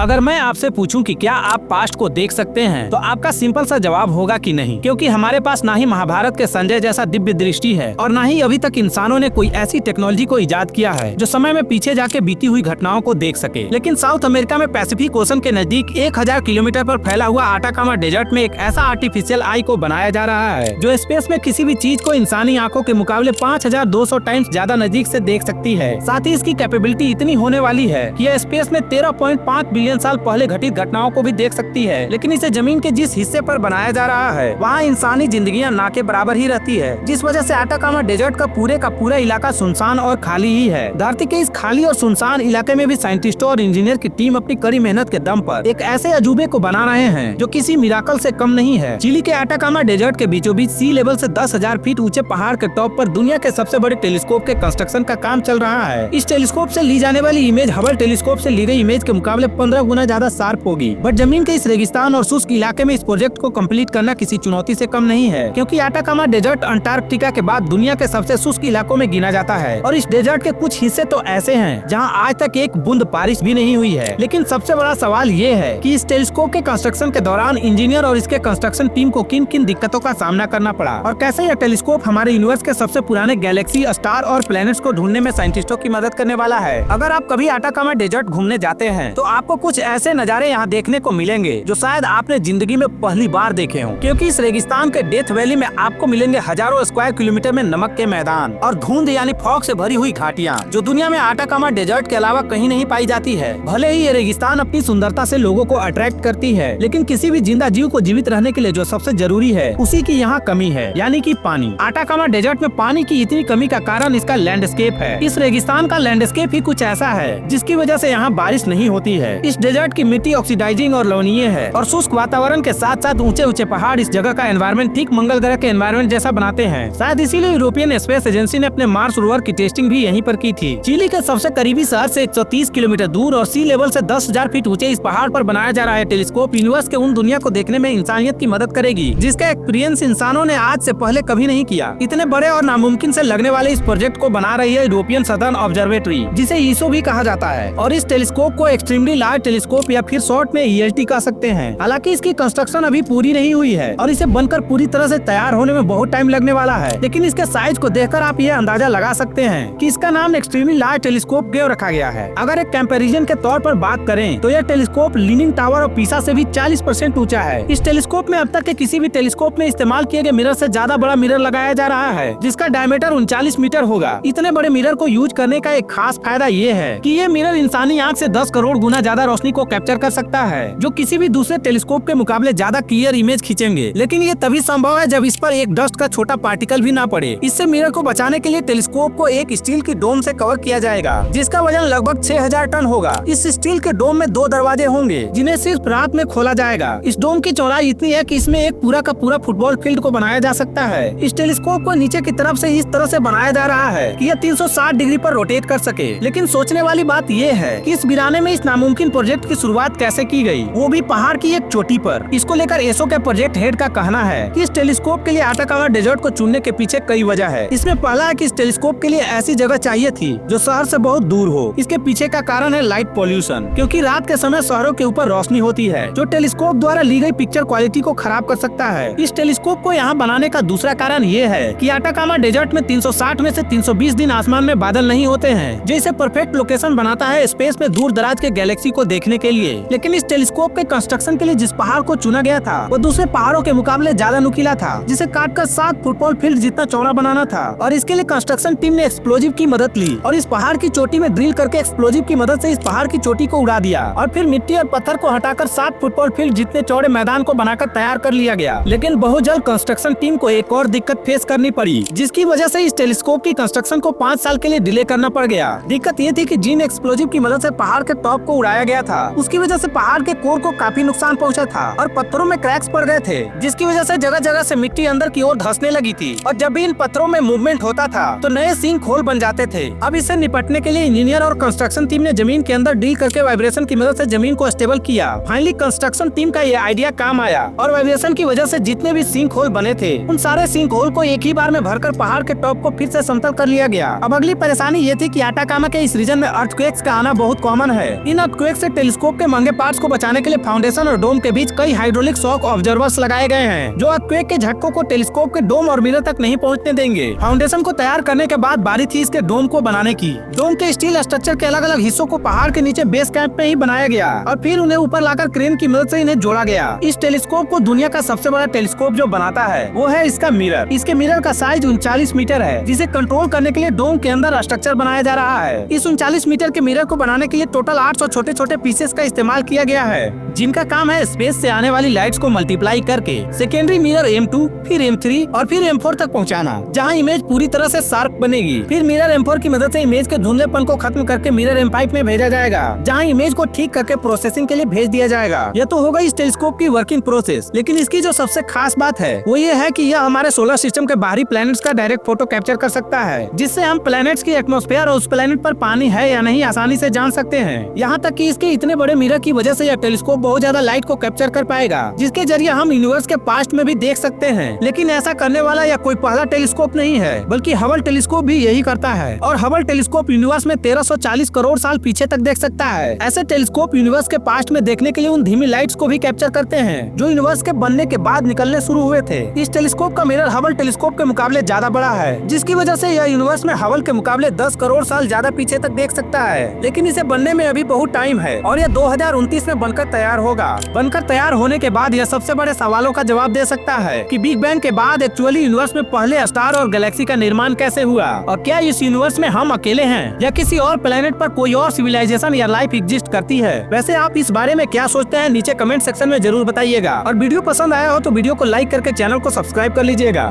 अगर मैं आपसे पूछूं कि क्या आप पास्ट को देख सकते हैं, तो आपका सिंपल सा जवाब होगा कि नहीं, क्योंकि हमारे पास ना ही महाभारत के संजय जैसा दिव्य दृष्टि है और ना ही अभी तक इंसानों ने कोई ऐसी टेक्नोलॉजी को इजाद किया है जो समय में पीछे जाके बीती हुई घटनाओं को देख सके। लेकिन साउथ अमेरिका में पैसिफिक ओशन के नजदीक 1000 किलोमीटर पर फैला हुआ आटाकामा डेजर्ट में एक ऐसा आर्टिफिशियल आई को बनाया जा रहा है जो स्पेस में किसी भी चीज को इंसानी आंखों के मुकाबले 5200 टाइम्स ज्यादा नजदीक से देख सकती है। साथ ही इसकी कैपेबिलिटी इतनी होने वाली है कि यह स्पेस में 13.5 बिलियन साल पहले घटित घटनाओं को भी देख सकती है। लेकिन इसे जमीन के जिस हिस्से पर बनाया जा रहा है वहाँ इंसानी जिंदगियाँ ना के बराबर ही रहती है, जिस वजह से आटाकामा डेजर्ट का पूरा इलाका सुनसान और खाली ही है। धरती के इस खाली और सुनसान इलाके में भी साइंटिस्टों और इंजीनियर की टीम अपनी कड़ी मेहनत के दम पर एक ऐसे अजूबे को बना रहे हैं जो किसी मिराकल से कम नहीं है। चिली के आटाकामा डेजर्ट के बीचों बीच सी लेवल से 10,000 फीट ऊंचे पहाड़ के टॉप पर दुनिया के सबसे बड़े टेलीस्कोप के कंस्ट्रक्शन का काम चल रहा है। इस टेलीस्कोप से ली जाने वाली इमेज हबल टेलीस्कोप से ली गई इमेज के मुकाबले 15 गुना ज्यादा शार्प होगी। बट जमीन के इस रेगिस्तान और शुष्क इलाके में इस प्रोजेक्ट को कंप्लीट करना किसी चुनौती से कम नहीं है, क्योंकि आटाकामा डेजर्ट अंटार्कटिका के बाद दुनिया के सबसे शुष्क इलाकों में गिना जाता है और इस डेजर्ट के कुछ हिस्से तो ऐसे हैं जहां आज तक एक बूंद बारिश भी नहीं हुई है। लेकिन सबसे बड़ा सवाल ये है कि इस टेलीस्कोप के कंस्ट्रक्शन के दौरान इंजीनियर और इसके कंस्ट्रक्शन टीम को किन किन दिक्कतों का सामना करना पड़ा और कैसे यह टेलीस्कोप हमारे यूनिवर्स के सबसे पुराने गैलेक्सी, स्टार और प्लैनेट्स को ढूंढने में साइंटिस्टों की मदद करने वाला है। अगर आप कभी आटाकामा डेजर्ट घूमने जाते हैं तो आपको कुछ ऐसे नज़ारे यहाँ देखने को मिलेंगे जो शायद आपने जिंदगी में पहली बार देखे हों, क्योंकि इस रेगिस्तान के डेथ वैली में आपको मिलेंगे हजारों स्क्वायर किलोमीटर में नमक के मैदान और धुंध यानी फॉग से भरी हुई घाटियाँ जो दुनिया में आटाकामा डेजर्ट के अलावा कहीं नहीं पाई जाती है। भले ही ये रेगिस्तान अपनी सुंदरता से लोगों को अट्रैक्ट करती है, लेकिन किसी भी जिंदा जीव को जीवित रहने के लिए जो सबसे जरूरी है उसी की यहाँ कमी है, यानी कि पानी। आटाकामा डेजर्ट में पानी की इतनी कमी का कारण इसका लैंडस्केप है। इस रेगिस्तान का लैंडस्केप ही कुछ ऐसा है जिसकी वजह से यहाँ बारिश नहीं होती है। इस डेजर्ट की मिट्टी ऑक्सीडाइजिंग और लवणीय है और शुष्क वातावरण के साथ साथ ऊंचे ऊंचे पहाड़ इस जगह का एनवायरनमेंट ठीक मंगल ग्रह के एनवायरनमेंट जैसा बनाते हैं। शायद इसीलिए यूरोपियन स्पेस एजेंसी ने अपने मार्स रोवर की टेस्टिंग भी यहीं पर की थी। चिली के सबसे करीबी शहर से 130 किलोमीटर दूर और सी लेवल से 10,000 फीट ऊंचे इस पहाड़ पर बनाया जा रहा है टेलीस्कोप यूनिवर्स के उन दुनिया को देखने में इंसानियत की मदद करेगी जिसका एक्सपीरियंस इंसानों ने आज से पहले कभी नहीं किया। इतने बड़े और नामुमकिन से लगने वाले इस प्रोजेक्ट को बना रही है यूरोपियन सदर्न ऑब्जर्वेटरी, जिसे ईसो भी कहा जाता है, और इस टेलीस्कोप को एक्सट्रीमली लार्ज टेलीस्कोप या फिर शॉर्ट में ELT कह सकते हैं। हालांकि इसकी कंस्ट्रक्शन अभी पूरी नहीं हुई है और इसे बनकर पूरी तरह से तैयार होने में बहुत टाइम लगने वाला है, लेकिन इसके साइज को देखकर आप ये अंदाजा लगा सकते हैं कि इसका नाम एक्सट्रीमली लार्ज टेलीस्कोप क्यों रखा गया है। अगर एक कंपैरिजन के तौर पर बात करें तो यह टेलीस्कोप लीनिंग टावर और पीसा से भी 40% ऊंचा है। इस टेलीस्कोप में अब तक के किसी भी टेलीस्कोप में इस्तेमाल किए गए मिरर से ज्यादा बड़ा मिरर लगाया जा रहा है, जिसका डायमीटर 39 मीटर होगा। इतने बड़े मिरर को यूज करने का एक खास फायदा ये है कि ये मिरर इंसानी आंख से 10 करोड़ गुना ज्यादा रोशनी को कैप्चर कर सकता है, जो किसी भी दूसरे टेलीस्कोप के मुकाबले ज्यादा क्लियर इमेज खींचेंगे। लेकिन ये तभी संभव है जब इस पर एक डस्ट का छोटा पार्टिकल भी ना पड़े। इससे मिरर को बचाने के लिए टेलीस्कोप को एक स्टील की डोम से कवर किया जाएगा, जिसका वजन लगभग 6000 टन होगा। इस स्टील के डोम में 2 दरवाजे होंगे जिन्हें सिर्फ रात में खोला जाएगा। इस डोम की चौड़ाई इतनी है कि इसमें एक पूरा का पूरा फुटबॉल फील्ड को बनाया जा सकता है। इस टेलीस्कोप को नीचे की तरफ से इस तरह से बनाया जा रहा है कि यह 360 डिग्री पर रोटेट कर सके। लेकिन सोचने वाली बात यह है कि इस वीराने में इस नामुमकिन प्रोजेक्ट की शुरुआत कैसे की गई, वो भी पहाड़ की एक चोटी पर। इसको लेकर एसो के प्रोजेक्ट हेड का कहना है कि इस टेलीस्कोप के लिए आटाकामा डेजर्ट को चुनने के पीछे कई वजह है। इसमें पहला है कि इस टेलीस्कोप के लिए ऐसी जगह चाहिए थी जो शहर से बहुत दूर हो। इसके पीछे का कारण है लाइट पॉल्यूशन, क्योंकि रात के समय शहरों के ऊपर रोशनी होती है जो टेलीस्कोप द्वारा ली गई पिक्चर क्वालिटी को खराब कर सकता है। इस टेलीस्कोप को यहाँ बनाने का दूसरा कारण ये है कि आटाकामा डेजर्ट में 360 में से 320 दिन आसमान में बादल नहीं होते हैं, जो इसे परफेक्ट लोकेशन बनाता है स्पेस में दूर दराज के गैलेक्सी को देखने के लिए। लेकिन इस टेलीस्कोप के कंस्ट्रक्शन के लिए जिस पहाड़ को चुना गया था वो दूसरे पहाड़ों के मुकाबले ज्यादा नुकीला था, जिसे काटकर 7 फुटबॉल फील्ड जितना चौड़ा बनाना था। और इसके लिए कंस्ट्रक्शन टीम ने एक्सप्लोजिव की मदद ली और इस पहाड़ की चोटी में ड्रिल करके एक्सप्लोजिव की मदद से इस पहाड़ की चोटी को उड़ा दिया और फिर मिट्टी और पत्थर को हटाकर 7 फुटबॉल फील्ड जितने चौड़े मैदान को बनाकर तैयार कर लिया गया। लेकिन बहुत जल्द कंस्ट्रक्शन टीम को एक और दिक्कत फेस करनी पड़ी, जिसकी वजह से इस टेलीस्कोप की कंस्ट्रक्शन को 5 साल के लिए डिले करना पड़ गया। दिक्कत ये थी कि जिन एक्सप्लोजिव की मदद से पहाड़ के टॉप को उड़ाया गया था उसकी वजह से पहाड़ के कोर को काफी नुकसान पहुंचा था और पत्थरों में क्रैक्स पड़ गए थे, जिसकी वजह से जगह जगह से मिट्टी अंदर की ओर धंसने लगी थी और जब भी इन पत्थरों में मूवमेंट होता था तो नए सिंक होल बन जाते थे। अब इससे निपटने के लिए इंजीनियर और कंस्ट्रक्शन टीम ने जमीन के अंदर ड्रिल करके वाइब्रेशन की मदद से जमीन को स्टेबल किया। फाइनली कंस्ट्रक्शन टीम का ये आइडिया काम आया और वाइब्रेशन की वजह से जितने भी सिंक होल बने थे उन सारे सिंक होल को एक ही बार में भरकर पहाड़ के टॉप को फिर से समतल कर लिया गया। अब अगली परेशानी ये थी कि आटाकामा के इस रीजन में अर्थक्वेक्स का आना बहुत कॉमन है। इन अर्थक्वेक से टेलीस्कोप के महंगे पार्ट्स को बचाने के लिए फाउंडेशन और डोम के बीच कई हाइड्रोलिक शॉक ऑब्जर्वर्स लगाए गए हैं, जो अर्थक्वेक के झटकों को टेलीस्कोप के डोम और मिरर तक नहीं पहुंचने देंगे। फाउंडेशन को तैयार करने के बाद बारी थी इसके डोम को बनाने की। डोम के स्टील स्ट्रक्चर के अलग अलग हिस्सों को पहाड़ के नीचे बेस कैंप में ही बनाया गया और फिर उन्हें ऊपर लाकर क्रेन की मदद से इन्हें जोड़ा गया। इस टेलीस्कोप को दुनिया का सबसे बड़ा टेलीस्कोप जो बनाता है वो है इसका मिरर। इसके मिरर का साइज 39 मीटर है, जिसे कंट्रोल करने के लिए डोम के अंदर स्ट्रक्चर बनाया जा रहा है। इस 39 मीटर के मिरर को बनाने के लिए टोटल 800 छोटे छोटे पीसेस का इस्तेमाल किया गया है, जिनका काम है स्पेस से आने वाली लाइट्स को मल्टीप्लाई करके सेकेंडरी मिरर M2, फिर M3 और फिर M4 तक पहुंचाना, जहां इमेज पूरी तरह से शार्प बनेगी। फिर मिरर M4 की मदद से इमेज के धुंधलेपन को खत्म करके मिरर M5 में भेजा जाएगा, जहां इमेज को ठीक करके प्रोसेसिंग के लिए भेज दिया जाएगा। यह तो होगा इस टेलीस्कोप की वर्किंग प्रोसेस, लेकिन इसकी जो सबसे खास बात है वो ये है कि यह हमारे सोलर सिस्टम के बाहरी प्लैनेट्स का डायरेक्ट फोटो कैप्चर कर सकता है, जिससे हम प्लैनेट्स की एटमॉस्फेयर और उस प्लैनेट पर पानी है या नहीं आसानी से जान सकते हैं। यहाँ तक कि इसके इतने बड़े मिरर की वजह से यह टेलीस्कोप बहुत ज्यादा लाइट को कैप्चर कर पाएगा, जिसके जरिए हम यूनिवर्स के पास्ट में भी देख सकते हैं। लेकिन ऐसा करने वाला यह कोई पहला टेलीस्कोप नहीं है, बल्कि हबल टेलीस्कोप भी यही करता है। और हबल टेलीस्कोप यूनिवर्स में 1340 करोड़ साल पीछे तक देख सकता है। ऐसे टेलीस्कोप यूनिवर्स के पास्ट में देखने के लिए उन धीमी लाइट्स को भी कैप्चर करते हैं, जो यूनिवर्स के बनने के बाद निकलने शुरू हुए थे। इस टेलीस्कोप का मिरर हबल टेलीस्कोप के मुकाबले ज्यादा बड़ा है, जिसकी वजह से यह यूनिवर्स में हबल के मुकाबले 10 करोड़ साल ज्यादा पीछे तक देख सकता है। लेकिन इसे बनने में अभी बहुत टाइम है और यह 2029 में बनकर तैयार होगा। बनकर तैयार होने के बाद यह सबसे बड़े सवालों का जवाब दे सकता है कि बिग बैंग के बाद एक्चुअली यूनिवर्स में पहले स्टार और गैलेक्सी का निर्माण कैसे हुआ, और क्या इस यूनिवर्स में हम अकेले हैं या किसी और प्लेनेट पर कोई और सिविलाइजेशन या लाइफ एग्जिस्ट करती है। वैसे आप इस बारे में क्या सोचते हैं नीचे कमेंट सेक्शन में जरूर बताइएगा, और वीडियो पसंद आया हो तो वीडियो को लाइक करके चैनल को सब्सक्राइब कर लीजिएगा।